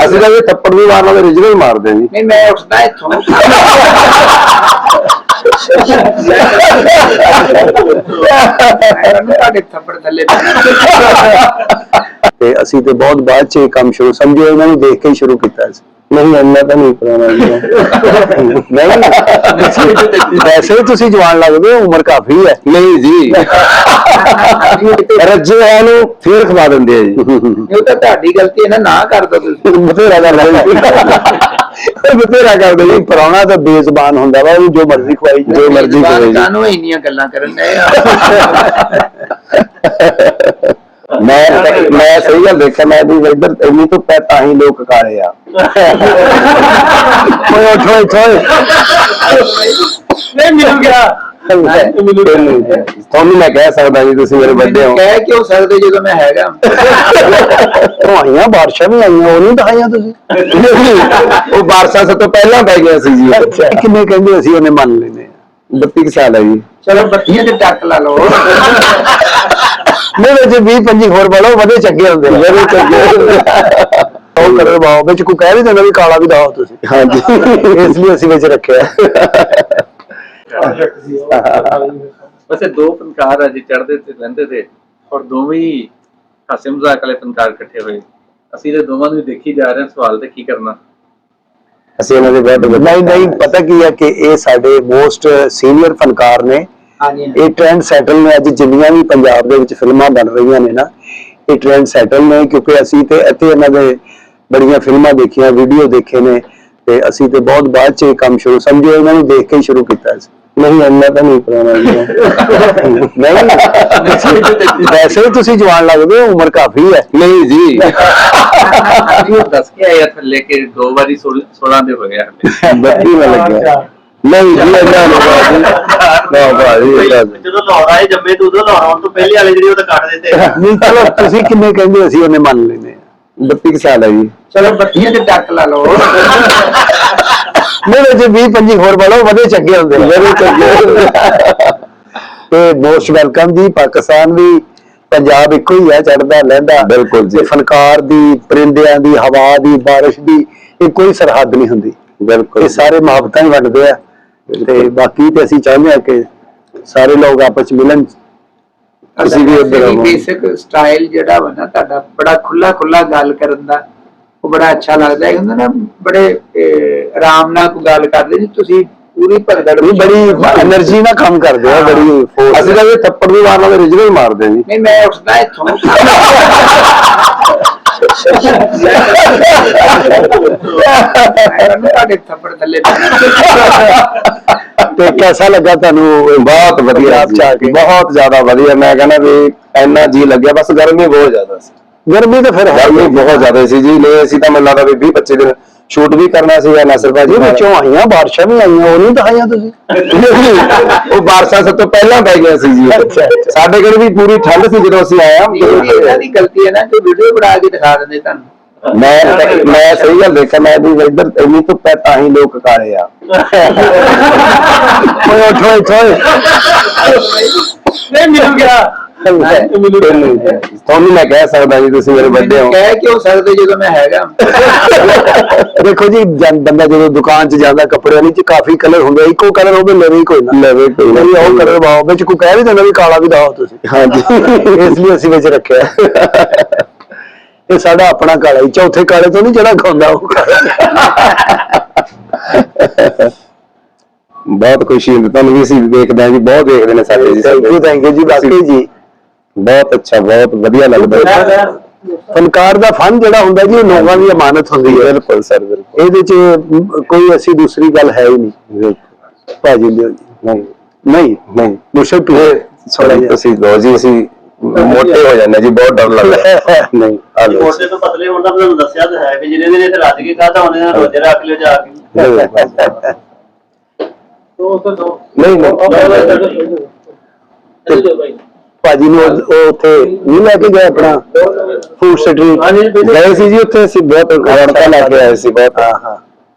ਅਸੀਂ ਤਾਂ ਥੱਪੜ ਵੀ ਮਾਰਨਾ ਤੇ ਰੀਜਨਲ ਮਾਰਦੇ ਜੀ। ਨਹੀਂ ਮੈਂ ਉੱਠਦਾ ਇੱਥੋਂ ਤੁਹਾਡੇ ਥੱਪੜ ਥੱਲੇ ਤੇ ਅਸੀਂ ਤੇ ਬਹੁਤ ਬਾਅਦ ਚ ਇਹ ਕੰਮ ਸ਼ੁਰੂ ਸਮਝਿਆ, ਇਹਨਾਂ ਨੂੰ ਦੇਖ ਕੇ ਹੀ ਸ਼ੁਰੂ ਕੀਤਾ ਸੀ। ਨਹੀਂ ਇੰਨਾ ਤਾਂ ਨਹੀਂ ਪੁਰਾਣਾ ਨਹੀਂ, ਵੈਸੇ ਤੁਸੀਂ ਜਵਾਨ ਲੱਗਦੇ ਹੋ, ਉਮਰ ਕਾਫੀ ਹੈ। ਨਹੀਂ ਜੀ ਰੱਜੇ ਹੋਇਆ ਨੂੰ ਫੇਰ ਖਵਾ ਦਿੰਦੇ ਆ ਜੀ। ਉਹ ਤਾਂ ਤੁਹਾਡੀ ਗਲਤੀ ਹੈ ਨਾ ਕਰ ਦੋ ਤੁਸੀਂ। ਬਥੇਰਾ ਬਥੇਰਾ ਕਰਦੇ ਜੀ। ਪੁਰਾਣਾ ਤਾਂ ਬੇਜ਼ਬਾਨ ਹੁੰਦਾ ਵਾ, ਉਹਨੂੰ ਜੋ ਮਰਜ਼ੀ ਖਵਾਈ ਜੋ ਮਰਜ਼ੀ ਕਰੇ। ਸਾਨੂੰ ਇੰਨੀਆਂ ਗੱਲਾਂ ਕਰਨ ਡਏ ਆ। ਮੈਂ ਸਹੀ ਗੱਲ ਦੇਖਿਆ, ਮੈਂ ਵੀ ਇੱਧਰ ਇੰਨੀ ਤੋਂ ਤਾਂ ਹੀ ਲੋਕ ਕਾਲੇ ਆ। ਨਹੀਂ ਮਿਲ ਗਿਆ ਤੁਹਾਨੂੰ ਮੈਂ ਕਹਿ ਸਕਦਾ ਜੀ, ਤੁਸੀਂ ਮੇਰੇ ਵੱਡੇ ਹੋ। ਕਹਿ ਕਿਉਂ ਸਕਦੇ ਜਦੋਂ ਮੈਂ ਹੈਗਾ। ਆਈਆਂ ਬਾਰਿਸ਼ਾਂ ਵੀ ਆਈਆਂ, ਉਹ ਨਹੀਂ ਦਿਖਾਈਆਂ ਤੁਸੀਂ? ਉਹ ਬਾਰਿਸ਼ਾਂ ਸਭ ਤੋਂ ਪਹਿਲਾਂ ਪੈ ਗਿਆ ਸੀ ਜੀ। ਕਿੰਨੇ ਕਹਿੰਦੇ ਅਸੀਂ ਉਹਨੇ ਮੰਨ ਲੈਨੇ 32 ਸਾਲ ਹੈ ਜੀ। ਚਲੋ ਬੱਤੀਆਂ ਤੇ ਟੱਕ ਲਾ ਲਓ। ਨਹੀਂ ਵਿੱਚ 20-25 ਹੋਰ ਵਾਲੋ ਵਧੇ ਚੰਗੇ ਹੁੰਦੇ ਨੇ। ਵਧੇ ਚੰਗੇ ਉਹ ਕਲਰ ਪਾਓ ਵਿੱਚ, ਕੋਈ ਕਹਿ ਵੀ ਦਿੰਦਾ ਵੀ ਕਾਲਾ ਵੀ ਦਿਓ ਤੁਸੀਂ। ਹਾਂਜੀ ਇਸ ਲਈ ਅਸੀਂ ਵਿੱਚ ਰੱਖਿਆ। ਵੈਸੇ ਦੋ ਫਨਕਾਰ ਅੱਜ ਚੜ੍ਹਦੇ ਤੇ ਰਹਿੰਦੇ थे ਔਰ ਦੋਵੇਂ ਹੀ ਹਾਸੇ ਮਜ਼ਾਕ ਵਾਲੇ ਫਨਕਾਰ ਇਕੱਠੇ ਹੋਏ। ਅਸੀਂ ਤੇ ਦੋਵਾਂ ਨੂੰ ਦੇਖੀ ਜਾ ਰਹੇ ਹਾਂ, ਸਵਾਲ ਤੇ ਕੀ ਕਰਨਾ। ਅਸੀਂ ਇਹਨਾਂ ਦੇ ਬਹੁਤ ਨਹੀਂ ਪਤਾ ਕੀ ਹੈ ਕਿ ਇਹ ਸਾਡੇ ਮੋਸਟ ਸੀਨੀਅਰ ਫਨਕਾਰ ਨੇ। ਇਹ ਟ੍ਰੈਂਡ ਸੈਟਲ ਨੇ। ਅੱਜ ਜਿੰਨੀਆਂ ਵੀ ਪੰਜਾਬ ਦੇ ਵਿੱਚ ਫਿਲਮਾਂ ਬਣ ਰਹੀਆਂ ਨੇ ਨਾ, ਇਹ ਟ੍ਰੈਂਡ ਸੈਟਲ ਨੇ, ਕਿਉਂਕਿ ਅਸੀਂ ਤੇ ਇੱਥੇ ਇਹਨਾਂ ਦੇ ਬੜੀਆਂ ਫਿਲਮਾਂ ਦੇਖੀਆਂ, ਵੀਡੀਓ ਦੇਖੇ ਨੇ, ਤੇ ਅਸੀਂ ਤੇ ਬਹੁਤ ਬਾਅਦ ਚ ਇਹ ਕੰਮ ਸ਼ੁਰੂ ਸਮਝਿਆ, ਇਹਨਾਂ ਨੂੰ ਦੇਖ ਕੇ ਹੀ ਸ਼ੁਰੂ ਕੀਤਾ ਸੀ। ਨਹੀਂ ਇੰਨਾ ਤਾਂ ਨਹੀਂ ਪੁਰਾਣਾ ਨਹੀਂ, ਵੈਸੇ ਤੁਸੀਂ ਜਵਾਨ ਲੱਗਦੇ ਹੋ, ਉਮਰ ਕਾਫੀ ਹੈ। ਨਹੀਂ ਜੀ ਦੱਸ ਕੇ ਆਇਆ ਥੱਲੇ ਕਿ 2 ਵਾਰੀ 16 ਦੇ ਹੋ ਗਿਆ। 32 में लग गया। नहीं जी ऐसा नहीं ना भाई, ਜਦੋਂ ਲਾਉਣਾ ਹੈ ਜੰਮੇ ਤੋਂ ਉਦੋਂ ਲਾਉਣਾ, ਹੁਣ ਤੋਂ ਪਹਿਲੇ ਵਾਲੇ ਜਿਹੜੇ ਉਹ ਤਾਂ ਕੱਟ ਦਿੱਤੇ। ਨਹੀਂ ਚਲੋ ਤੁਸੀਂ ਕਿੰਨੇ ਕਹਿੰਦੇ ਅਸੀਂ ਉਹਨੇ ਮੰਨ ਲੈਨੇ 32 ਸਾਲ ਹੈ ਜੀ। ਚਲੋ ਬੱਤੀਆਂ ਤੇ ਟੱਕ ਲਾ ਲਓ। ਨਹੀਂ ਵਿੱਚ 20-25 ਹੋਰ ਵਾਲੋ ਵਧੇ ਚੰਗੇ ਹੁੰਦੇ ਨੇ। ਵਧੇ ਚੰਗੇ ਤੇ ਮੋਸਟ ਵੈਲਕਮ ਜੀ। ਪਾਕਿਸਤਾਨ ਵੀ ਪੰਜਾਬ ਇੱਕੋ ਹੀ ਹੈ, ਚੜ੍ਹਦਾ ਲਹਿੰਦਾ। ਬਿਲਕੁਲ ਜੀ। ਫਨਕਾਰ ਦੀ, ਪਰਿੰਦਿਆਂ ਦੀ, ਹਵਾ ਦੀ, ਬਾਰਿਸ਼ ਦੀ ਇਹ ਕੋਈ ਸਰਹੱਦ ਨਹੀਂ ਹੁੰਦੀ। ਬਿਲਕੁਲ ਇਹ ਸਾਰੇ ਮੁਹੱਬਤਾਂ ਹੀ ਵੰਡਦੇ ਆ। ਤੇ ਬਾਕੀ ਤੇ ਅਸੀਂ ਚਾਹੁੰਦੇ ਹਾਂ ਕਿ ਸਾਰੇ ਲੋਕ ਆਪਸ ਚ ਮਿਲਣ। ਤੁਸੀਂ ਵੀ ਉੱਧਰ ਬੇਸਿਕ ਸਟਾਈਲ ਜਿਹੜਾ ਵਾ ਨਾ ਤੁਹਾਡਾ, ਬੜਾ ਖੁੱਲਾ ਗੱਲ ਕਰਨ ਦਾ, ਉਹ ਬੜਾ ਅੱਛਾ ਲੱਗਦਾ ਹੈ। ਹੁੰਦਾ ਨਾ ਬੜੇ ਆਰਾਮ ਨਾਲ ਕੋਈ ਗੱਲ ਕਰਦੇ ਜੀ, ਤੁਸੀਂ ਪੂਰੀ ਭਗਦੜ ਬੜੀ એનર્ਜੀ ਨਾਲ ਕੰਮ ਕਰਦੇ ਆ, ਬੜੀ ਫੋਰਸ। ਅਸੀਂ ਤਾਂ ਇਹ ਥੱਪੜ ਵੀ ਮਾਰਨਾ ਤੇ ਰੀਜਨਲ ਮਾਰਦੇ ਜੀ। ਨਹੀਂ ਮੈਂ ਉੱਠਦਾ ਇੱਥੋਂ ਤੁਹਾਡੇ ਥੱਪੜ ਥੱਲੇ। ਤੇ ਕਿਹਦਾ ਲੱਗਾ ਤੁਹਾਨੂੰ? ਬਹੁਤ ਵਧੀਆ, ਬਹੁਤ ਜ਼ਿਆਦਾ ਵਧੀਆ। ਮੈਂ ਕਹਿੰਦਾ ਵੀ ਇੰਨਾ ਜੀ ਲੱਗਿਆ, ਬਸ ਗਰਮੀ ਬਹੁਤ ਜ਼ਿਆਦਾ ਸੀ। ਗਰਮੀ ਤਾਂ ਫਿਰ ਗਰਮੀ ਬਹੁਤ ਜ਼ਿਆਦਾ ਸੀ ਜੀ। ਨਹੀਂ ਅਸੀਂ ਤਾਂ ਮੈਨੂੰ ਲੱਗਦਾ ਵੀ 20-25 ਦਿਨ ਸ਼ੂਟ ਵੀ ਕਰਨਾ ਸੀ ਨਾਸਰ ਭਾਜੀ। ਵਿੱਚੋਂ ਆਈਆਂ ਬਾਰਿਸ਼ਾਂ ਵੀ ਆਈਆਂ, ਉਹ ਨਹੀਂ ਦਿਖਾਈਆਂ ਤੁਸੀਂ? ਉਹ ਬਾਰਿਸ਼ਾਂ ਸਭ ਤੋਂ ਪਹਿਲਾਂ ਪੈ ਗਿਆ ਸੀ ਜੀ। ਸਾਡੇ ਕੋਲ ਵੀ ਪੂਰੀ ਠੰਡ ਸੀ ਜਦੋਂ ਅਸੀਂ ਆਇਆ। ਇਹਨਾਂ ਦੀ ਗਲਤੀ ਹੈ ਨਾ ਕਿ ਵੀਡੀਓ ਬਣਾ ਕੇ ਦਿਖਾ ਦਿੰਦੇ ਤੁਹਾਨੂੰ। ਮੈਂ ਸਹੀ ਗੱਲ ਦੇਖਿਆ, ਮੈਂ ਵੀ ਇੱਧਰ ਇੰਨੀ ਤੋਂ ਤਾਂ ਹੀ ਲੋਕ ਕਾਲੇ ਆ। ਨਹੀਂ ਮਿਲ ਗਿਆ। ਤੁਹਾਨੂੰ ਮੈਂ ਕਹਿ ਸਕਦਾ ਜੀ, ਤੁਸੀਂ ਮੇਰੇ ਵੱਡੇ ਹੋ। ਕਹਿ ਕਿਉਂ ਸਕਦੇ ਜਦੋਂ ਮੈਂ ਹੈਗਾ। ਦੇਖੋ ਜੀ, ਬੰਦਾ ਜਦੋਂ ਦੁਕਾਨ ਚ ਜਾਂਦਾ ਕੱਪੜਿਆਂ ਦੀ, ਕਾਫੀ ਕਲਰ ਹੁੰਦੇ, ਇੱਕੋ ਕਲਰ ਹੋਵੇ ਲਵੇ ਕੋਈ ਨਾ ਲਵੇ ਕੋਈ ਨਾ, ਉਹ ਕਲਰ ਪਾਓ। ਵਿੱਚ ਕੋਈ ਕਹਿ ਵੀ ਦਿੰਦਾ ਵੀ ਕਾਲਾ ਵੀ ਦਿਓ ਤੁਸੀਂ। ਹਾਂਜੀ ਇਸ ਲਈ ਅਸੀਂ ਵਿੱਚ ਰੱਖਿਆ। ਇਹ ਸਾਡਾ ਆਪਣਾ ਕਾਲਾ ਹੀ, ਚੌਥੇ ਕਾਲੇ ਤੋਂ ਨਹੀਂ ਜਿਹੜਾ ਖਾਂਦਾ ਉਹ। ਬਹੁਤ ਖੁਸ਼ੀ ਹੁੰਦੀ ਤੁਹਾਨੂੰ ਵੀ, ਅਸੀਂ ਵੇਖਦੇ ਹਾਂ ਜੀ, ਬਹੁਤ ਵੇਖਦੇ ਨੇ ਸਾਡੇ ਜੀ। ਥੈਂਕ ਯੂ ਜੀ, ਬਾਕੀ ਜੀ ਬਹੁਤ ਅੱਛਾ, ਬਹੁਤ ਵਧੀਆ ਲੱਗਦਾ। ਫਨਕਾਰ ਦਾ ਫਨ ਜਿਹੜਾ ਹੁੰਦਾ ਜੀ, ਉਹ ਲੋਕਾਂ ਦੀ ਅਮਾਨਤ ਹੁੰਦੀ ਹੈ। ਬਿਲਕੁਲ ਸਰ, ਬਿਲਕੁਲ। ਇਹਦੇ ਚ ਕੋਈ ਅਸੀਂ ਦੂਸਰੀ ਗੱਲ ਹੈ ਹੀ ਨਹੀਂ ਭਾਜੀ। ਨਹੀਂ ਮੁਸ਼ਕਿਲ ਤੁਸੀਂ ਦੋ ਜੀ, ਅਸੀਂ ਮੋਟੇ ਹੋ ਜਾਂਦੇ ਜੀ, ਬਹੁਤ ਡਰ ਲੱਗਦਾ। ਨਹੀਂ ਮੋਟੇ ਤੋਂ ਪਤਲੇ ਹੋਣ ਦਾ ਤੁਹਾਨੂੰ ਦੱਸਿਆ ਤਾਂ ਹੈ ਕਿ ਜਿਹਨੇ ਨੇ ਇੱਥੇ ਰੱਜ ਕੇ ਖਾਧਾ ਉਹਨੇ ਨਾਲ ਰੋਜ਼ੇ ਰੱਖ ਲਿਓ ਜਾ ਕੇ। ਭਾਜੀ ਨੂੰ ਉਹ ਉੱਥੇ ਨਹੀਂ ਲੈ ਕੇ ਗਏ ਆਪਣਾ ਫੂਡ ਸਟਰੀਟ ਗਏ ਸੀ ਜੀ, ਉੱਥੇ ਅਸੀਂ ਬਹੁਤ ਰੌਣਕਾਂ ਲੈ ਕੇ ਆਏ ਸੀ ਬਹੁਤ। ਹਾਂ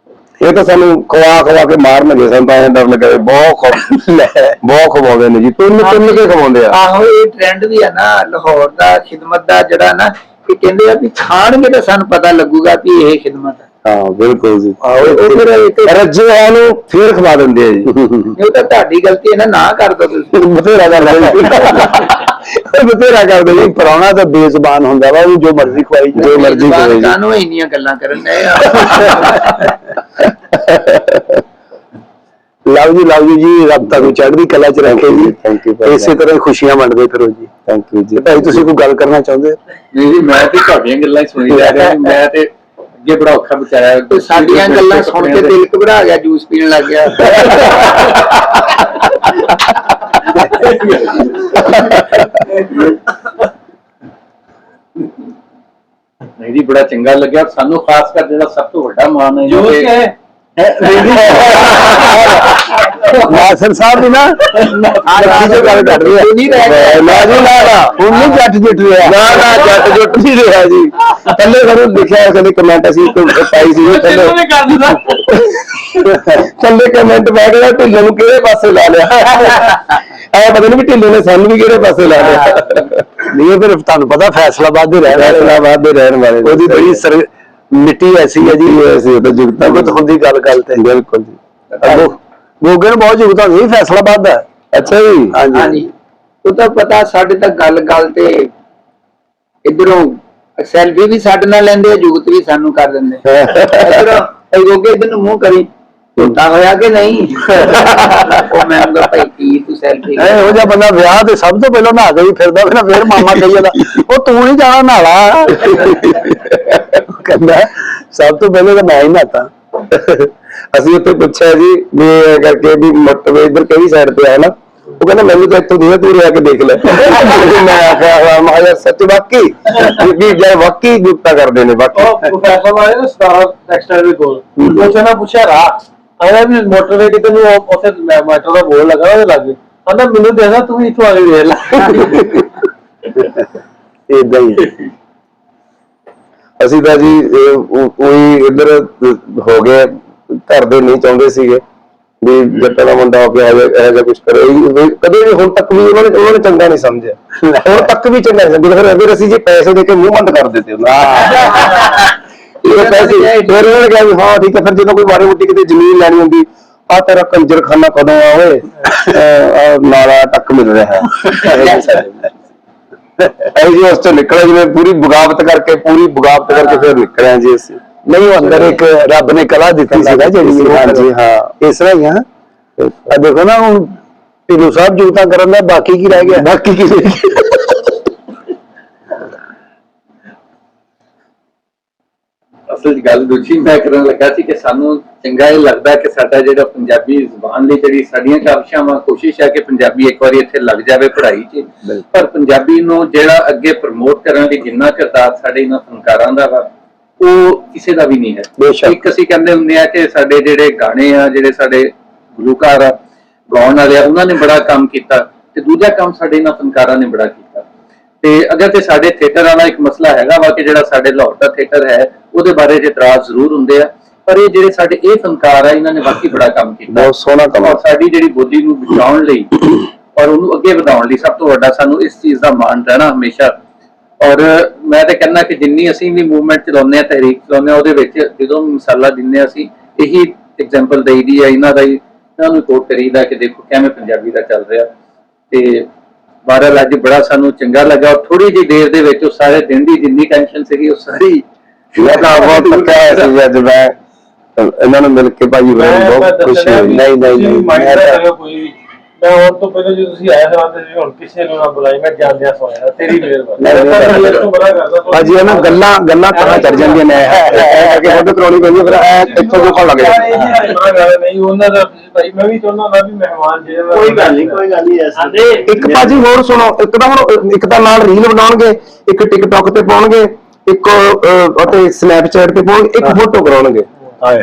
ਇਹ ਤਾਂ ਸਾਨੂੰ ਖਵਾ ਕੇ ਮਾਰਨ ਗਏ, ਸਾਨੂੰ ਤਾਂ ਡਰ ਲੱਗਾ। ਬਹੁਤ ਖਵਾਉਂਦੇ ਨੇ ਜੀ, ਤੁੰਨ ਕੇ ਖਵਾਉਂਦੇ ਆ। ਆਹੋ ਇਹ ਟ੍ਰੈਂਡ ਵੀ ਹੈ ਨਾ ਲਾਹੌਰ ਦਾ, ਖਿਦਮਤ ਦਾ ਜਿਹੜਾ ਨਾ, ਕਿ ਕਹਿੰਦੇ ਆ ਵੀ ਖਾਣਗੇ ਤਾਂ ਸਾਨੂੰ ਪਤਾ ਲੱਗੂਗਾ ਵੀ ਇਹ ਖਿਦਮਤ ਹੈ। ਹਾਂ ਬਿਲਕੁਲ ਜੀ, ਉਹ ਫਿਰ ਇੱਕ ਰੱਜੇ ਹੋਇਆ ਨੂੰ ਫੇਰ ਖਵਾ ਦਿੰਦੇ ਆ ਜੀ। ਉਹ ਤਾਂ ਤੁਹਾਡੀ ਗਲਤੀ ਹੈ ਨਾ ਕਰ ਦੋ ਤੁਸੀਂ। ਬਥੇਰਾ ਬਥੇਰਾ ਕਰਦੇ ਜੀ। ਪ੍ਰਾਹੁਣਾ ਤਾਂ ਬੇਜ਼ਬਾਨ ਹੁੰਦਾ ਵਾ, ਉਹ ਜੋ ਮਰਜ਼ੀ ਖਵਾਈ, ਜੋ ਮਰਜ਼ੀ ਕਰੇ ਜੀ। ਕਾਹਨੂੰ ਇੰਨੀਆਂ ਗੱਲਾਂ ਕਰਨ ਡਏ ਆ। ਲਵ ਜੀ ਰੱਬ ਤੁਹਾਨੂੰ ਚੜ੍ਹਦੀ ਕਲਾ ਚ ਰੱਖੇ ਜੀ। Thank you. ਇਸੇ ਤਰ੍ਹਾਂ ਹੀ ਖੁਸ਼ੀਆਂ ਵੰਡਦੇ ਫਿਰੋ ਜੀ। ਥੈਂਕ ਯੂ ਜੀ। ਭਾਈ ਤੁਸੀਂ ਕੋਈ ਗੱਲ ਕਰਨਾ ਚਾਹੁੰਦੇ? ਨਹੀਂ ਜੀ, ਮੈਂ ਤੇ ਤੁਹਾਡੀਆਂ ਗੱਲਾਂ ਹੀ ਸੁਣੀ ਜਾ ਰਿਹਾ। ਮੈਂ ਤੇ ਅੱਗੇ ਬੜਾ ਔਖਾ ਵਿਚਾਰਿਆ, ਤੇ ਸਾਡੀਆਂ ਗੱਲਾਂ ਸੁਣ ਕੇ ਦਿਲ ਘਬਰਾ ਗਿਆ, ਜੂਸ ਪੀਣ ਲੱਗ ਗਿਆ। ਨਹੀਂ ਜੀ, ਬੜਾ ਚੰਗਾ ਲੱਗਿਆ। ਸਾਨੂੰ ਖਾਸ ਕਰ ਜਿਹੜਾ ਸਭ ਤੋਂ ਵੱਡਾ ਮਾਣ ਹੈ ਨਾਸਰ ਸਾਹਿਬ ਵੀ ਨਾ ਗੱਲ ਕਰ ਰਹੇ ਹੁਣ ਨਹੀਂ ਜੱਟ ਜੁੱਟ ਰਿਹਾ। ਨਾ ਜੱਟ ਜੁੱਟ ਨਹੀਂ ਰਿਹਾ ਜੀ। ਪਹਿਲੇ ਸਾਨੂੰ ਦੇਖਿਆ ਕਦੇ ਕਮੈਂਟ ਅਸੀਂ ਪਾਈ ਸੀ ਥੱਲੇ ਕਮੈਂਟ ਪਾ ਕੇ ਢਿੱਲੇ ਨੂੰ ਕਿਹੜੇ ਪਾਸੇ ਲਾ ਲਿਆ। ਐ ਪਤਾ ਨਹੀਂ ਵੀ ਢਿੱਲੇ ਨੇ ਸਾਨੂੰ ਵੀ ਕਿਹੜੇ ਪਾਸੇ ਲਾ ਲਿਆ। ਨਹੀਂ ਫਿਰ ਤੁਹਾਨੂੰ ਪਤਾ ਫੈਸਲਾਬਾਦ ਦੇ ਰਹਿਣ ਵਾਲੇ ਉਹਦੀ ਬੜੀ ਮਿੱਟੀ ਐਸੀ ਹੈ ਜੀ। ਜੁਗਤ ਹੁੰਦੀ ਗੱਲ ਤੇ ਬਿਲਕੁਲ ਜੀ। ਮੋਗੇ ਨੂੰ ਬਹੁਤ ਜੁਗਤ ਹੁੰਦੀ ਫੈਸਲਾਬਾਦ ਦਾ। ਅੱਛਾ ਜੀ। ਹਾਂਜੀ, ਉਹ ਤਾਂ ਪਤਾ ਸਾਡੇ ਤਾਂ ਗੱਲ ਤੇ ਇਧਰੋਂ ਸੈਲਫੀ ਵੀ ਸਾਡੇ ਨਾਲ ਲੈਂਦੇ ਆ, ਜੁਗਤ ਵੀ ਸਾਨੂੰ ਕਰ ਦਿੰਦੇ। ਇਧਰੋਂ ਗੋਗੇ ਇਧਰ ਨੂੰ ਮੂੰਹ ਕਰੀ ਟੁੱਟਾ ਹੋਇਆ ਕਿ ਨਹੀਂ। ਉਹ ਮੈਂ ਉਹਦਾ ਭਾਈ ਕੀ ਤੂੰ ਸੈਲਫੀ ਇਹੋ ਜਿਹਾ ਬੰਦਾ ਵਿਆਹ ਤੇ ਸਭ ਤੋਂ ਪਹਿਲਾਂ ਨਹਾ ਕੇ ਹੀ ਫਿਰਦਾ, ਫਿਰ ਮਾਮਾ ਕਹੀ ਜਾਂਦਾ ਉਹ ਤੂੰ ਨਹੀਂ ਜਾਣਾ ਨਾਲਾ। ਕਹਿੰਦਾ ਸਭ ਤੋਂ ਪਹਿਲਾਂ ਤਾਂ ਮੈਂ ਹੀ ਨਹਾਤਾ। ਅਸੀਂ ਉੱਥੇ ਪੁੱਛਿਆ ਜੀ ਵੀ ਇਹ ਕਰਕੇ ਵੀ ਮੋਟਰਵੇ ਇੱਧਰ ਕਿਹੜੀ ਸਾਈਡ ਤੇ ਹੈ ਨਾ, ਉਹ ਕਹਿੰਦਾ ਮੈਨੂੰ ਤਾਂ ਇੱਥੋਂ ਦੀ ਤੂੰ ਆ ਕੇ ਦੇਖ ਲੈ। ਮੈਂ ਆਖਿਆ ਮਹਾਰਾਜ ਸੱਚ ਵਾਕਈ ਵਾਕਈ ਗੁਪਤਾ ਕਰਦੇ ਨੇ। ਬਾਕੀ ਪ੍ਰੋਫੈਸਰ ਵਾਲੇ ਨਾ 17 ਟੈਕਸਟਾਈਲ ਕੋਲ ਉਹਨਾਂ ਪੁੱਛਿਆ ਰਾਹ ਆਇਆ ਵੀ ਮੋਟਰਵੇ ਕਿਤੇ ਨੂੰ, ਉੱਥੇ ਮੈਟਰ ਦਾ ਬੋਰਡ ਲੱਗਾ ਉਹਦੇ ਲੱਗੇ। ਕਹਿੰਦਾ ਮੈਨੂੰ ਦੇਣਾ, ਤੂੰ ਇੱਥੋਂ ਆ ਕੇ ਵੇਖ ਲੈ। ਏਦਾਂ ਹੀ ਅਸੀਂ ਤਾਂ ਜੀ ਕੋਈ ਇੱਧਰ ਹੋ ਗਏ, ਘਰ ਦੇ ਨਹੀਂ ਚਾਹੁੰਦੇ ਸੀਗੇ ਵੀ ਜੱਟਾਂ ਦਾ ਮੁੰਡਾ ਹੋ ਕੇ ਇਹੋ ਜਿਹਾ ਕੁਛ ਕਰੇ। ਕਦੇ ਵੀ ਹੁਣ ਤੱਕ ਵੀ ਉਹਨਾਂ ਨੇ ਚੰਗਾ ਨਹੀਂ ਸਮਝਿਆ, ਹੁਣ ਤੱਕ ਵੀ ਚੰਗਾ ਨਹੀਂ ਸਮਝਿਆ। ਫਿਰ ਅਗਰ ਅਸੀਂ ਜੇ ਪੈਸੇ ਦੇ ਕੇ ਮੂੰਹ ਬੰਦ ਕਰ ਦਿੱਤੇ ਪੈਸੇ, ਫਿਰ ਉਹਨਾਂ ਨੇ ਕਿਹਾ ਵੀ ਹਾਂ ਠੀਕ ਹੈ। ਫਿਰ ਜਦੋਂ ਕੋਈ ਮਾੜੀ ਮੋਟੀ ਕਿਤੇ ਜ਼ਮੀਨ ਲੈਣੀ ਹੁੰਦੀ, ਆਹ ਤੇਰਾ ਕੰਜਰਖਾਨਾ ਕਦੋਂ ਆ ਓਏ, ਨਾਲਾ ਟੱਕ ਮਿਲ ਰਿਹਾ ਹੈ। ਜੀ ਉਸ ਤੋਂ ਨਿਕਲਿਆ ਜਿਵੇਂ ਪੂਰੀ ਬਗਾਵਤ ਕਰਕੇ ਫਿਰ ਨਿਕਲਿਆ ਜੀ ਅਸੀਂ। ਨਹੀਂ ਅੰਦਰ ਇੱਕ ਰੱਬ ਨੇ ਕਲਾ ਦਿੱਤੀ ਸੀ ਨਾ ਜਿਹੜੀ। ਹਾਂਜੀ ਹਾਂ, ਇਸ ਤਰ੍ਹਾਂ ਹੀ ਆ। ਦੇਖੋ ਨਾ ਹੁਣ ਢਿੱਲੋਂ ਸਾਹਿਬ ਜੁਗਤਾਂ ਕਰਨ ਦਾ, ਬਾਕੀ ਕੀ ਰਹਿ ਗਿਆ? ਬਾਕੀ ਕੀ ਰਹਿ ਗਿਆ? ਅਸਲ ਚ ਗੱਲ ਦੂਜੀ ਮੈਂ ਕਰਨ ਲੱਗਾ ਸੀ ਕਿ ਸਾਨੂੰ ਚੰਗਾ ਇਹ ਲੱਗਦਾ ਕਿ ਸਾਡਾ ਜਿਹੜਾ ਪੰਜਾਬੀ ਜ਼ੁਬਾਨ ਲਈ ਜਿਹੜੀ ਸਾਡੀਆਂ ਕਾਬਿਸ਼ਾਂ ਕੋਸ਼ਿਸ਼ ਹੈ ਕਿ ਪੰਜਾਬੀ ਇੱਕ ਵਾਰੀ ਇੱਥੇ ਲੱਗ ਜਾਵੇ ਪੜ੍ਹਾਈ 'ਚ। ਪਰ ਪੰਜਾਬੀ ਨੂੰ ਜਿਹੜਾ ਅੱਗੇ ਪ੍ਰਮੋਟ ਕਰਨ ਲਈ ਜਿੰਨਾ ਕਿਰਦਾਰ ਸਾਡੇ ਇਹਨਾਂ ਫਨਕਾਰਾਂ ਦਾ ਵਾ, ਉਹ ਕਿਸੇ ਦਾ ਵੀ ਨਹੀਂ ਹੈ। ਇੱਕ ਅਸੀਂ ਕਹਿੰਦੇ ਹੁੰਦੇ ਆ ਕਿ ਸਾਡੇ ਜਿਹੜੇ ਗਾਣੇ ਆ, ਜਿਹੜੇ ਸਾਡੇ ਗੁਲੂਕਾਰ ਆ, ਗਾਉਣ ਵਾਲੇ ਆ, ਉਹਨਾਂ ਨੇ ਬੜਾ ਕੰਮ ਕੀਤਾ, ਤੇ ਦੂਜਾ ਕੰਮ ਸਾਡੇ ਇਹਨਾਂ ਫਨਕਾਰਾਂ ਨੇ ਬੜਾ ਕੀਤਾ। ਤੇ ਅਗਰ ਤੇ ਸਾਡੇ ਥੀਏਟਰ ਵਾਲਾ ਇੱਕ ਮਸਲਾ ਹੈਗਾ ਵਾ ਕਿ ਜਿਹੜਾ ਸਾਡੇ ਲਾਹੌਰ ਦਾ ਥੀਏਟਰ ਹੈ ਉਹਦੇ ਬਾਰੇ ਇਤਰਾਜ਼ ਜ਼ਰੂਰ ਹੁੰਦੇ ਆ, ਪਰ ਇਹ ਜਿਹੜੇ ਸਾਡੇ ਇਹ ਫਨਕਾਰ ਆ ਇਹਨਾਂ ਨੇ ਬਾਕੀ ਬੜਾ ਕੰਮ ਕੀਤਾ, ਬਹੁਤ ਸੋਹਣਾ ਕੰਮ। ਔਰ ਸਾਡੀ ਜਿਹੜੀ ਬੋਲੀ ਨੂੰ ਬਚਾਉਣ ਲਈ ਔਰ ਉਹਨੂੰ ਅੱਗੇ ਵਧਾਉਣ ਲਈ ਸਭ ਤੋਂ ਵੱਡਾ ਸਾਨੂੰ ਇਸ ਚੀਜ਼ ਦਾ ਮਾਣ ਰਹਿਣਾ ਹਮੇਸ਼ਾ। ਔਰ ਮੈਂ ਤਾਂ ਕਹਿੰਦਾ ਕਿ ਜਿੰਨੀ ਅਸੀਂ ਵੀ ਮੂਵਮੈਂਟ ਚਲਾਉਂਦੇ ਹਾਂ, ਤਹਿਰੀਕ ਚਲਾਉਂਦੇ ਹਾਂ, ਉਹਦੇ ਵਿੱਚ ਜਦੋਂ ਮਸਾਲਾ ਦਿੰਦੇ ਹਾਂ ਅਸੀਂ ਇਹੀ ਐਗਜ਼ਾਮਪਲ ਦੇਈਦੀ ਹੈ ਇਹਨਾਂ ਦਾ ਹੀ, ਇਹਨਾਂ ਨੂੰ ਕੋਟ ਕਰੀਦਾ ਕਿ ਦੇਖੋ ਕਿਵੇਂ ਪੰਜਾਬੀ ਦਾ ਚੱਲ ਰਿਹਾ। ਤੇ ਬਹਰਾਲ ਅੱਜ ਬੜਾ ਸਾਨੂੰ ਚੰਗਾ ਲੱਗਾ। ਔਰ ਥੋੜੀ ਜਿਹੀ ਦੇਰ ਦੇ ਵਿੱਚ ਉਹ ਸਾਰੇ ਦਿਨ ਦੀ ਜਿੰਨੀ ਟੈਨਸ਼ਨ ਸੀਗੀ ਉਹ ਸਾਰੀ ਬਹੁਤ ਪੱਕਾ ਸੀ। ਅੱਜ ਮੈਂ ਇਹਨਾਂ ਨੂੰ ਮਿਲ ਕੇ ਭਾਜੀ ਬਹੁਤ ਖੁਸ਼ੀ ਹੋਈ। ਨਹੀਂ ਮੈਂ ਆਉਣ ਤੋਂ ਪਹਿਲਾਂ ਜਦੋਂ ਤੁਸੀਂ ਆਏ ਸੀ, ਹੁਣ ਕਿਸੇ ਨੂੰ ਨਾ ਬੁਲਾਈ, ਮੈਂ ਜਾਂਦਿਆਂ ਸੋਇਆ। ਤੇਰੀ ਮਿਹਰਬਾਨੀ। ਭਾਜੀ ਇਹ ਨਾ ਗੱਲਾਂ ਤਾਂ ਚੜ ਜਾਂਦੀਆਂ ਨੇ ਕਿ ਫੋਟੋ ਕਰਾਉਣੀ ਪੈਂਦੀ, ਫਿਰ ਇੱਥੋਂ ਦੁੱਖਣ ਲੱਗ ਜਾਂਦਾ। ਨਹੀਂ ਉਹਨਾਂ ਦਾ ਭਾਈ ਮੈਂ ਵੀ ਚਾਹੁੰਦਾ ਹੁੰਦਾ ਵੀ ਮਹਿਮਾਨ ਜਿਹੜਾ ਕੋਈ ਗੱਲ ਨਹੀਂ ਇੱਕ ਭਾਜੀ ਹੋਰ ਸੁਣੋ, ਇੱਕ ਤਾਂ ਨਾਲ ਰੀਲ ਬਣਾਉਣਗੇ, ਇੱਕ ਟਿਕਟੌਕ ਤੇ ਪਾਉਣਗੇ, ਇੱਕ ਅਤੇ ਸਨੈਪਚੈਟ ਤੇ ਪਾਉਣਗੇ, ਇੱਕ ਫੋਟੋ ਕਰਾਉਣਗੇ,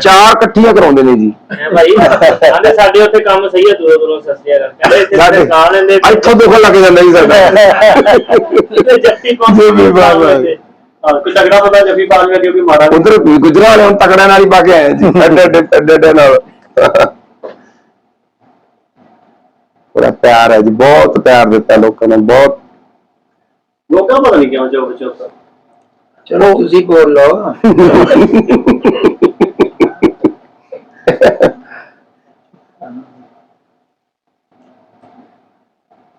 4 ਇਕੱਠੀਆਂ ਕਰਾਉਂਦੇ ਨੇ ਜੀ ਭਾਈ। ਸਾਡੇ ਉੱਥੇ ਕੰਮ ਸਹੀ ਹੈ, ਦੂਰੋਂ ਸਸਤੀਆਂ ਕਰਕੇ ਇੱਥੋਂ ਦੁੱਖਣ ਲੱਗ ਜਾਂਦਾ ਜੀ ਸਾਡਾ। ਜੱਫੀ ਤਗੜਾ ਬੰਦਾ ਜੱਫੀ ਪਾ ਲਿਆ ਕਿਉਂਕਿ ਮਾੜਾ ਉਧਰ ਗੁਜਰਾਂ ਵਾਲੇ ਹੁਣ ਤਕੜਿਆਂ ਨਾਲ ਹੀ ਪਾ ਕੇ ਆਏ ਜੀ, ਐਡੇ ਨਾਲ। ਬੜਾ ਪਿਆਰ ਹੈ ਜੀ, ਬਹੁਤ ਪਿਆਰ ਦਿੱਤਾ ਲੋਕਾਂ ਨੇ, ਬਹੁਤ। ਲੋਕਾਂ ਪਤਾ ਨਹੀਂ ਕਿਉਂ ਚੁੱਪ ਚਲੋ ਤੁਸੀਂ ਬੋਲ ਲਓ।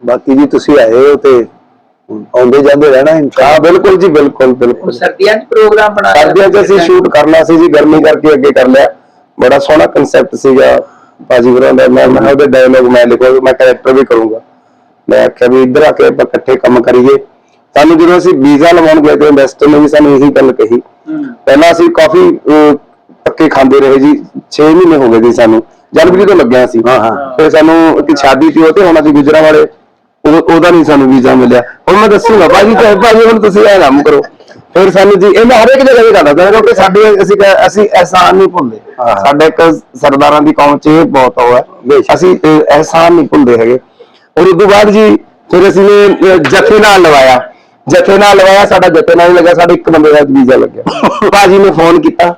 ਬਾਕੀ ਜੀ ਤੁਸੀਂ ਆਏ ਹੋ ਤੇ ਆਉਂਦੇ ਜਾਂਦੇ ਰਹਿਣਾ। ਹਾਂ ਬਿਲਕੁਲ ਜੀ, ਬਿਲਕੁਲ ਬਿਲਕੁਲ। ਸਰਦੀਆਂ 'ਚ ਪ੍ਰੋਗਰਾਮ ਬਣਾ ਸਰਦੀਆਂ 'ਚ ਅਸੀਂ ਸ਼ੂਟ ਕਰਨਾ ਸੀ ਜੀ, ਗਰਮੀ ਕਰਕੇ ਅੱਗੇ ਕਰ ਲਿਆ। ਬੜਾ ਸੋਹਣਾ ਕੰਸੈਪਟ ਸੀਗਾ ਭਾਜੀ ਹੋਰਾਂ ਦਾ। ਮੈਂ ਉਹਦੇ ਡਾਇਲੋਗ ਮੈਂ ਲਿਖੂਗਾ, ਮੈਂ ਕੈਰੈਕਟਰ ਵੀ ਕਰੂੰਗਾ। ਮੈਂ ਆਖਿਆ ਵੀ ਇੱਧਰ ਆ ਕੇ ਆਪਾਂ ਇਕੱਠੇ ਕੰਮ ਕਰੀਏ। ਸਾਨੂੰ ਜਦੋਂ ਅਸੀਂ ਵੀਜ਼ਾ ਲਵਾਉਣ ਗਏ ਤੇ ਇਨਵੈਸਟਰ ਨੇ ਵੀ ਸਾਨੂੰ ਇਹੀ ਗੱਲ ਕਹੀ। ਪਹਿਲਾਂ ਅਸੀਂ ਕਾਫੀ ਧੱਕੇ ਖਾਂਦੇ ਰਹੇ ਜੀ, 6 ਮਹੀਨੇ ਹੋ ਗਏ ਜੀ ਸਾਨੂੰ, ਜਨਵਰੀ ਤੋਂ ਲੱਗਿਆ ਸੀ। ਫਿਰ ਸਾਨੂੰ ਇੱਕ ਸ਼ਾਦੀ ਸੀ ਉਹ ਤੇ ਹੋਣਾ ਸੀ ਗੁਜਰਾਂਵਾਲੇ, ਉਹਦਾ ਨਹੀਂ ਸਾਨੂੰ ਵੀਜ਼ਾ ਮਿਲਿਆ। ਹੁਣ ਮੈਂ ਦੱਸੂਗਾ ਭਾਜੀ ਹੁਣ ਤੁਸੀਂ ਇਹ ਕੰਮ ਕਰੋ। ਫਿਰ ਸਾਨੂੰ ਜੀ ਇਹ ਮੈਂ ਹਰ ਇੱਕ ਜਗ੍ਹਾ ਤੇ ਕਰਦਾ, ਕਿਉਂਕਿ ਸਾਡੇ ਅਸੀਂ ਅਹਿਸਾਨ ਨਹੀਂ ਭੁੱਲਦੇ। ਸਾਡਾ ਇੱਕ ਸਰਦਾਰਾਂ ਦੀ ਕੌਮ 'ਚ ਇਹ ਬਹੁਤ ਉਹ ਹੈ, ਅਸੀਂ ਅਹਿਸਾਨ ਨਹੀਂ ਭੁੱਲਦੇ ਹੈਗੇ। ਔਰ ਉਸ ਤੋਂ ਬਾਅਦ ਜੀ ਫਿਰ ਅਸੀਂ ਨੇ ਜਥੇ ਨਾਲ ਲਵਾਇਆ, ਸਾਡਾ ਜਥੇ ਨਾਲ ਹੀ ਲੱਗਾ, ਸਾਡੇ ਇੱਕ ਬੰਦੇ ਦਾ ਵੀਜ਼ਾ ਲੱਗਿਆ। ਭਾਜੀ ਨੇ ਫੋਨ ਕੀਤਾ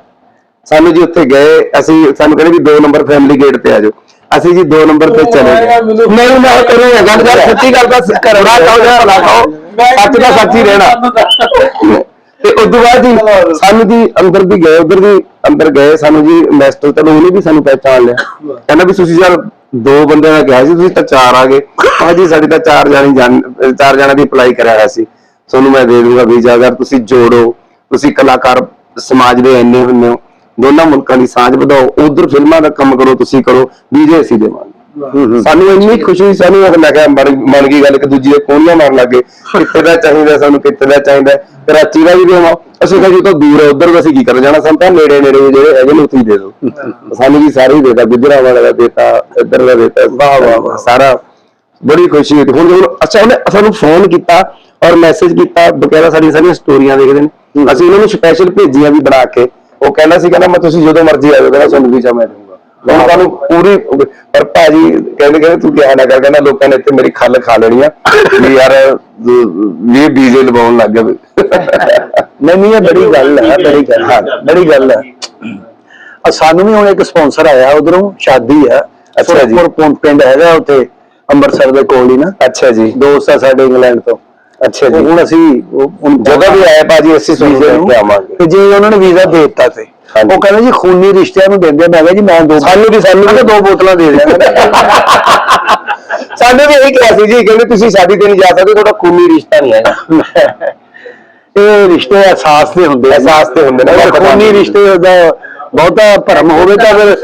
ਸਾਨੂੰ ਜੀ, ਉੱਥੇ ਗਏ ਅਸੀਂ, ਸਾਨੂੰ ਕਹਿੰਦੇ ਵੀ 2 ਨੰਬਰ ਫੈਮਿਲੀ ਗੇਟ ਤੇ ਆ ਜਾਓ। ਅਸੀਂ ਜੀ 2 ਨੰਬਰ ਤੇ ਚਲੇ ਗਏ। ਨਹੀਂ ਮੈਂ ਕਰੂੰਗਾ ਗੱਲ ਕਰ, ਸੱਚੀ ਗੱਲ ਤਾਂ ਕਰਨਾ ਚਾਹੁੰਦਾ, ਭਲਾ ਕਹੋ, ਸੱਚ ਦਾ ਸੱਚ ਹੀ ਰਹਿਣਾ। ਤੇ ਉਸ ਤੋਂ ਬਾਅਦ ਜੀ ਸਾਨੂੰ ਜੀ ਅੰਦਰ ਵੀ ਗਏ, ਉਧਰ ਵੀ ਅੰਦਰ ਗਏ, ਸਾਨੂੰ ਜੀ ਇਨਵੈਸਟਰ ਚਲੋ ਉਹਨੇ ਵੀ ਸਾਨੂੰ ਪਹਿਚਾਣ ਲਿਆ। ਕਹਿੰਦਾ ਵੀ ਤੁਸੀਂ ਯਾਰ 2 ਬੰਦਿਆਂ ਦਾ ਕਿਹਾ ਸੀ, ਤੁਸੀਂ ਤਾਂ 4 ਆ ਗਏ। ਜੀ ਸਾਡੀ ਤਾਂ 4 ਜਣਾਂ ਦੀ ਅਪਲਾਈ ਕਰਿਆ ਹੋਇਆ ਸੀ, ਤੁਹਾਨੂੰ ਮੈਂ ਦੇ ਦੂੰਗਾ ਵੀਜ਼ਾ, ਅਗਰ ਤੁਸੀਂ ਜੋੜੋ, ਤੁਸੀਂ ਕਲਾਕਾਰ ਸਮਾਜ ਦੇ ਇੰਨੇ ਹੁੰਦੇ ਹੋ, ਦੋਨਾਂ ਮੁਲਕਾਂ ਦੀ ਸਾਂਝ ਵਧਾਓ, ਉਧਰ ਫਿਲਮਾਂ ਦਾ ਕੰਮ ਕਰੋ, ਤੁਸੀਂ ਕਰੋ, ਵੀਜ਼ੇ ਅਸੀਂ ਦੇਵਾਂਗੇ। ਸਾਨੂੰ ਇੰਨੀ ਖੁਸ਼ੀ, ਸਾਨੂੰ ਮੈਂ ਕਿਹਾ ਬਣ ਗਈ ਗੱਲ, ਇੱਕ ਦੂਜੀ ਦੇ ਕੋਹਣੀਆਂ ਮਾਰਨ ਲੱਗੇ, ਕਿੱਥੇ ਦਾ ਚਾਹੀਦਾ ਸਾਨੂੰ, ਕਿੱਥੇ ਦਾ ਚਾਹੀਦਾ, ਕਰਾਚੀ ਦਾ ਵੀ ਦੇਵਾਂ। ਅਸੀਂ ਕਿਹਾ ਜੀ ਤਾਂ ਦੂਰ ਹੈ, ਉੱਧਰ ਅਸੀਂ ਕੀ ਕਰਨ ਜਾਣਾ, ਸਾਨੂੰ ਤਾਂ ਨੇੜੇ ਜਿਹੜੇ ਹੈਗੇ ਨੇ ਉੱਥੇ ਹੀ ਦੇ ਦਿਓ। ਸਾਨੂੰ ਜੀ ਸਾਰੇ ਹੀ ਦੇਤਾ, ਗੁਜਰਾਂਵਾਲੇ ਦਾ ਦੇਤਾ, ਇੱਧਰ ਦਾ ਦੇਤਾ, ਵਾਹ ਵਾਹ ਵਾਹ, ਸਾਰਾ ਬੜੀ ਖੁਸ਼ੀ ਹੋਈ। ਹੁਣ ਅੱਛਾ ਉਹਨੇ ਸਾਨੂੰ ਫੋਨ ਕੀਤਾ ਔਰ ਮੈਸੇਜ ਕੀਤਾ, ਬਕਾਇਦਾ ਸਾਡੀਆਂ ਸਾਰੀਆਂ ਸਟੋਰੀਆਂ ਦੇਖਦੇ ਨੇ, ਅਸੀਂ ਉਹਨਾਂ ਨੂੰ ਸਪੈਸ਼ਲ ਭੇਜੀਆਂ ਵੀ ਬਣਾ ਕੇ। ਉਹ ਕਹਿੰਦਾ ਸੀ, ਕਹਿੰਦਾ ਮੈਂ ਤੁਸੀਂ ਜਦੋਂ ਮਰਜ਼ੀ ਆ ਜਾਓ, ਕਹਿੰਦਾ ਤੁਹਾਨੂੰ ਵੀਜ਼ਾ ਮੈਂ ਦੂੰਗਾ। ਤੁਹਾਨੂੰ ਪੂਰੀ, ਪਰ ਭਾਜੀ ਕਹਿੰਦੇ ਤੂੰ ਕਿਹਾ ਨਾ ਕਰ, ਕਹਿੰਦਾ ਲੋਕਾਂ ਨੇ ਇੱਥੇ ਮੇਰੀ ਖੱਲ ਖਾ ਲੈਣੀ ਆ ਵੀ ਯਾਰ ਇਹ ਵੀਜ਼ੇ ਲਵਾਉਣ ਲੱਗ ਗਏ। ਨਹੀਂ ਇਹ ਬੜੀ ਗੱਲ ਹੈ, ਬੜੀ ਗੱਲ ਹੈ। ਸਾਨੂੰ ਵੀ ਹੁਣ ਇੱਕ ਸਪਾਂਸਰ ਆਇਆ ਉਧਰੋਂ, ਸ਼ਾਦੀ ਹੈ। ਅੱਛਾ ਜੀ, ਪਿੰਡ ਹੈਗਾ ਉੱਥੇ ਅੰਮ੍ਰਿਤਸਰ ਦੇ ਕੋਲ ਹੀ ਨਾ। ਅੱਛਾ ਜੀ, ਦੋਸਤ ਆ ਸਾਡੇ ਇੰਗਲੈਂਡ ਤੋਂ। ਅੱਛਾ ਜੀ, ਹੁਣ ਅਸੀਂ ਜਦੋਂ ਵੀ ਆਏ ਭਾਜੀ ਅਸੀਂ ਵੀਜ਼ੇ ਨੂੰ ਆਵਾਂਗੇ, ਤੇ ਜੇ ਉਹਨਾਂ ਨੇ ਵੀਜ਼ਾ ਦੇ ਦਿੱਤਾ ਤੇ ਉਹ ਕਹਿੰਦੇ ਜੀ ਖੂਨੀ ਰਿਸ਼ਤਿਆਂ ਨੂੰ ਦਿੰਦੇ। ਮੈਂ ਕਿਹਾ ਜੀ ਮੈਂ ਸਾਨੂੰ ਵੀ 2 ਬੋਤਲਾਂ ਦੇ ਦਿਆਂਗੇ। ਸਾਨੂੰ ਵੀ ਇਹੀ ਕਿਹਾ ਸੀ ਜੀ, ਕਹਿੰਦੇ ਤੁਸੀਂ ਸ਼ਾਦੀ ਤੇ ਨਹੀਂ ਜਾ ਸਕਦੇ, ਤੁਹਾਡਾ ਖੂਨੀ ਰਿਸ਼ਤਾ ਨਹੀਂ ਹੈਗਾ। ਇਹ ਰਿਸ਼ਤੇ ਅਹਿਸਾਸ ਦੇ ਹੁੰਦੇ, ਨੇ ਖੂਨੀ ਰਿਸ਼ਤੇ ਦਾ ਬਹੁਤਾ ਭਰਮ ਹੋਵੇ ਤਾਂ ਫਿਰ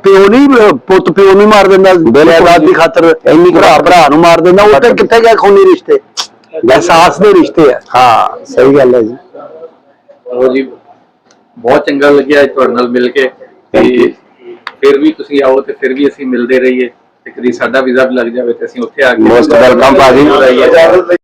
ਪਿਓ ਨਹੀਂ, ਪੁੱਤ ਪਿਓ ਨਹੀਂ ਮਾਰ ਦਿੰਦਾ ਜਾਇਦਾਦ ਦੀ ਖਾਤਰ, ਇੰਨੀ ਭਰਾ ਨੂੰ ਮਾਰ ਦਿੰਦਾ। ਉਹ ਤੇ ਕਿੱਥੇ ਗਏ ਖੂਨੀ ਰਿਸ਼ਤੇ, ਅਹਿਸਾਸ ਦੇ ਰਿਸ਼ਤੇ ਆ। ਹਾਂ ਸਹੀ ਗੱਲ ਹੈ ਜੀ। ਚਲੋ ਜੀ, ਬਹੁਤ ਚੰਗਾ ਲੱਗਿਆ ਤੁਹਾਡੇ ਨਾਲ ਮਿਲ ਕੇ, ਤੇ ਫਿਰ ਵੀ ਤੁਸੀਂ ਆਓ ਤੇ ਫਿਰ ਵੀ ਅਸੀਂ ਮਿਲਦੇ ਰਹੀਏ, ਤੇ ਕਦੀ ਸਾਡਾ ਵੀਜ਼ਾ ਵੀ ਲੱਗ ਜਾਵੇ ਤੇ ਅਸੀਂ ਉੱਥੇ ਆ ਕੇ। ਮੋਸਟ ਵੈਲਕਮ ਭਾਜੀ।